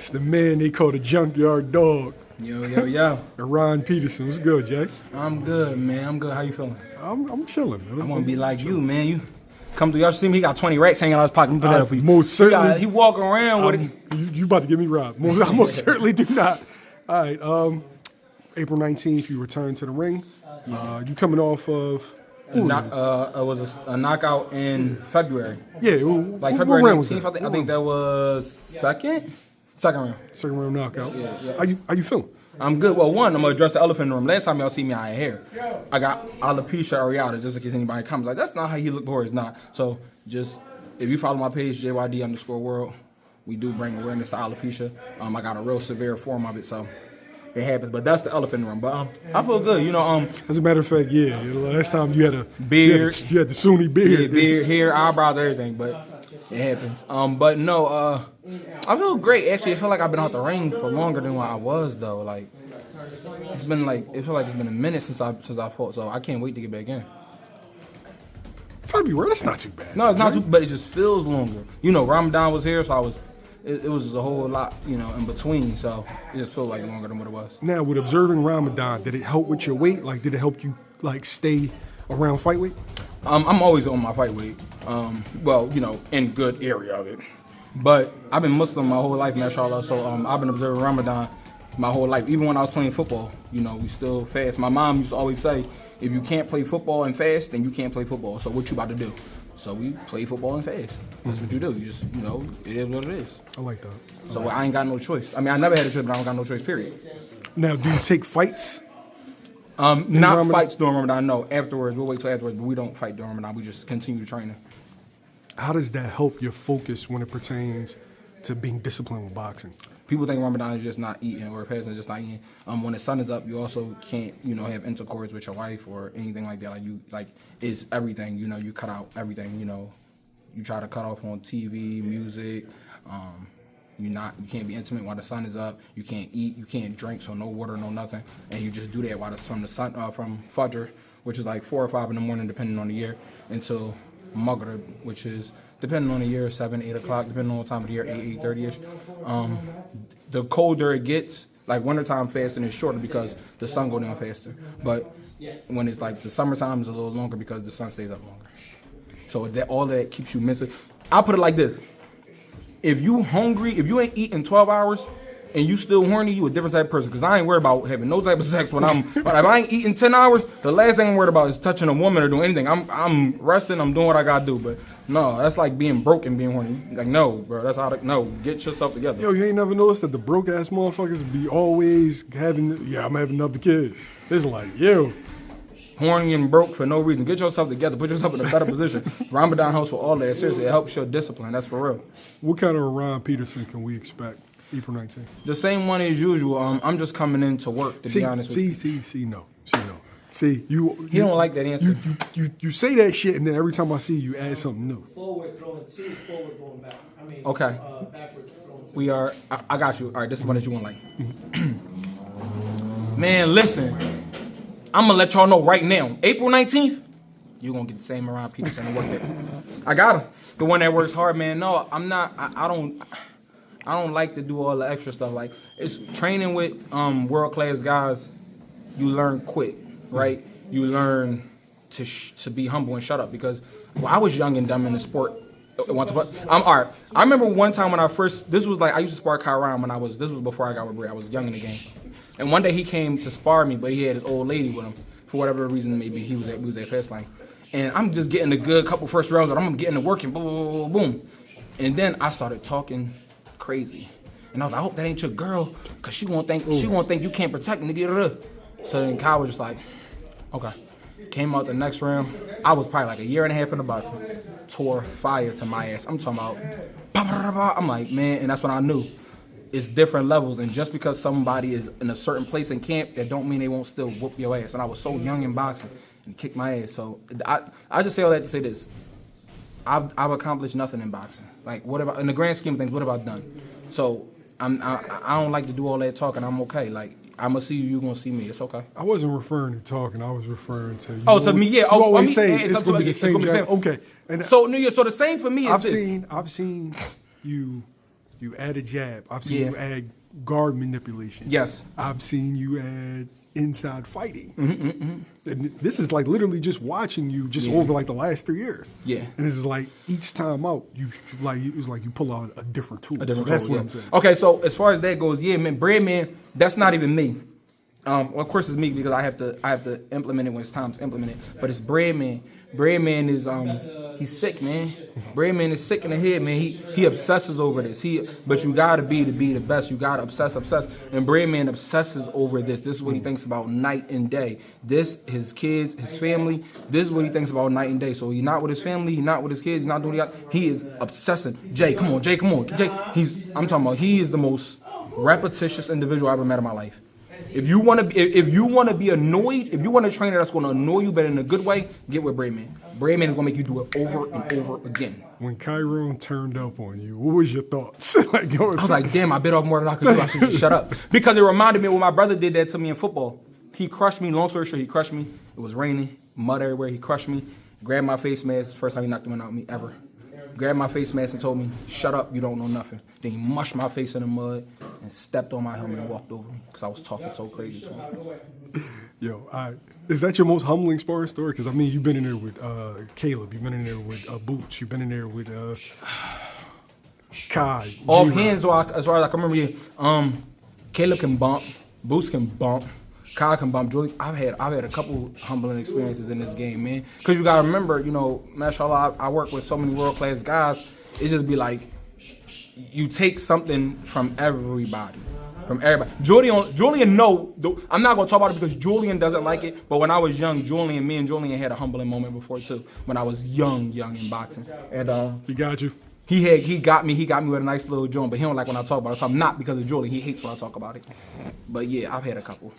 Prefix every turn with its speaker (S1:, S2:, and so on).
S1: It's the man they call the junkyard dog.
S2: Yo.
S1: Erron Peterson. What's good, Jay?
S2: I'm good, man. I'm good. How you feeling?
S1: I'm chilling, man.
S2: I want to be like you, man. You come through. Y'all see me? He got 20 racks hanging out his pocket. Let me put that up for you.
S1: Most certainly.
S2: He walking around with it.
S1: You about to get me robbed. I most certainly do not. All right. April 19th, you return to the ring. You coming off of...
S2: It was a knockout in February.
S1: Yeah.
S2: Like February 19th, I think that was second round.
S1: Second round knockout.
S2: Yeah.
S1: How you feeling?
S2: I'm good. Well, one, I'm going to address the elephant in the room. Last time y'all see me, I had hair. I got alopecia areata, just in case anybody comes. Like, that's not how you look before. It's not. So, just, if you follow my page, JYD_world, we do bring awareness to alopecia. I got a real severe form of it, so it happens. But that's the elephant in the room. But I feel good. You know,
S1: as a matter of fact, yeah. Last time you had a
S2: beard.
S1: You had the Sunni beard.
S2: Yeah, beard, hair, eyebrows, everything. But it happens. But no, I feel great. Actually, I feel like I've been out the ring for longer than what I was, though. Like, it feels like it's been a minute since I fought, so I can't wait to get back in.
S1: February, that's not too bad.
S2: No, it's not too, but it just feels longer. You know, Ramadan was here, so it was just a whole lot, you know, in between, so it just feels like longer than what it was.
S1: Now, with observing Ramadan, did it help with your weight? Like, did it help you, like, stay around fight weight?
S2: I'm always on my fight weight. Well, you know, in good area of it. But I've been Muslim my whole life, mashallah, so I've been observing Ramadan my whole life. Even when I was playing football, you know, we still fast. My mom used to always say, if you can't play football and fast, then you can't play football. So what you about to do? So we play football and fast. That's what you do. You just, you know, it is what it is.
S1: I like that.
S2: So I ain't got no choice. I mean, I never had a choice, but I don't got no choice, period.
S1: Now, do you take fights?
S2: Not
S1: Ramadan?
S2: Fights during Ramadan, no. Afterwards, we'll wait till afterwards, but we don't fight during Ramadan. We just continue training.
S1: How does that help your focus when it pertains to being disciplined with boxing?
S2: People think Ramadan is just not eating or fasting is just not eating. When the sun is up, you also can't, you know, have intercourse with your wife or anything like that. It's everything. You know, you cut out everything. You know, you try to cut off on TV, music. You can't be intimate while the sun is up. You can't eat. You can't drink. So no water, no nothing. And you just do that while from Fajr, which is like 4 or 5 in the morning, depending on the year, until Maghrib, which is, depending on the year, 7, 8 o'clock, depending on the time of the year, 8:30ish. The colder it gets, like wintertime fasting is shorter because the sun goes down faster. But when it's like the summertime, it's a little longer because the sun stays up longer. So all that keeps you mentally. I'll put it like this. If you hungry, if you ain't eating 12 hours and you still horny, you a different type of person. Because I ain't worried about having no type of sex when if I ain't eating 10 hours, the last thing I'm worried about is touching a woman or doing anything. I'm resting, I'm doing what I gotta do. But no, that's like being broke and being horny. Like, no, bro, that's how no, get yourself together.
S1: Yo, you ain't never noticed that the broke ass motherfuckers be always having, I'm having another kid. It's like, yo.
S2: Horny and broke for no reason. Get yourself together. Put yourself in a better position. Ramadan helps with all that. Seriously, it helps your discipline. That's for real.
S1: What kind of Erron Peterson can we expect April 19th? The
S2: same one as usual. I'm just coming in to work, to be honest with you.
S1: No. See, you
S2: don't like that answer.
S1: You say that shit, and then every time I see you, add something new.
S3: Forward throwing 2, forward going back.
S2: Okay.
S3: Backwards throwing 2.
S2: We are, I got you. All right, this is one that you want like. Man, listen. I'm going to let y'all know right now. April 19th, you're going to get the same Erron Peterson to work there. I got him. The one that works hard, man. No, I'm not. I don't like to do all the extra stuff. Like, it's training with world-class guys. You learn quick, right? You learn to be humble and shut up. Because I was young and dumb in the sport. All right. I remember one time when I used to spar Kyron this was before I got with Bray. I was young in the game. And one day he came to spar me, but he had his old lady with him. For whatever reason, maybe we was at fast lane. And I'm just getting a good couple first rounds, and I'm getting to working, boom, boom, boom, boom. And then I started talking crazy. And I was like, I hope that ain't your girl, because she won't think you can't protect me, nigga. So then Kyle was just like, okay. Came out the next round. I was probably like a year and a half in the boxing. Tore fire to my ass. I'm talking about, I'm like, man, and that's when I knew. It's different levels, and just because somebody is in a certain place in camp, that don't mean they won't still whoop your ass. And I was so young in boxing and kicked my ass. So I just say all that to say this: I've accomplished nothing in boxing. Like, what about in the grand scheme of things? What have I done? So I don't like to do all that talking. I'm okay. Like, I'm gonna see you. You gonna see me. It's okay.
S1: I wasn't referring to talking. I was referring to you.
S2: Oh, to me, yeah.
S1: You always say it's gonna be the same. Okay.
S2: And so the same for me is
S1: I've seen you You add a jab. I've seen
S2: Yeah.
S1: you add guard manipulation.
S2: Yes.
S1: I've seen you add inside fighting. And this is like literally just watching you just over like the last 3 years.
S2: Yeah.
S1: And this is like each time out, it's like you pull out a different tool.
S2: A different
S1: so that's
S2: tool,
S1: what
S2: yeah.
S1: I'm saying.
S2: Okay, so as far as that goes, yeah, man, bread man, that's not even me. Well, of course it's me because I have to implement it when it's time to implement it. But it's bread man. Bread man is he's sick, man. Bread man is sick in the head, man. He obsesses over this. But you gotta be the best. You gotta obsess. And bread man obsesses over this. This is what he thinks about night and day. This, his kids, his family. This is what he thinks about night and day. So he's not with his family. He's not with his kids. He's not doing he is obsessing. Jay, come on. Jay. I'm talking about. He is the most repetitious individual I ever met in my life. If you want to be annoyed, if you want a trainer that's going to annoy you, but in a good way, get with Breadman. Breadman is going to make you do it over and over again.
S1: When Chiron turned up on you, what was your thoughts? Like,
S2: I was like, damn, I bit off more than I could do. I should just shut up. Because it reminded me when my brother did that to me in football. He crushed me. Long story short, he crushed me. It was raining, mud everywhere. He crushed me. Grabbed my face mask. First time he knocked the wind out of me ever. Grabbed my face mask and told me, shut up, you don't know nothing. Then he mushed my face in the mud and stepped on my helmet and walked over me because I was talking so crazy to him.
S1: Yo, is that your most humbling sparring story? Because, I mean, you've been in there with Caleb. You've been in there with Boots. You've been in there with Kai.
S2: Offhand, as far as I can remember, Caleb can bump, Boots can bump, Kai can bump. Julie, I've had a couple humbling experiences in this game, man. Because you gotta remember, mashallah, I work with so many world class guys. It just be like you take something from everybody. Julian, no, I'm not gonna talk about it because Julian doesn't like it. But when I was young, me and Julian had a humbling moment before too. When I was young in boxing, and
S1: He got you.
S2: He got me with a nice little joint, but he don't like when I talk about it. So I'm not because of Julian. He hates when I talk about it. But yeah, I've had a couple.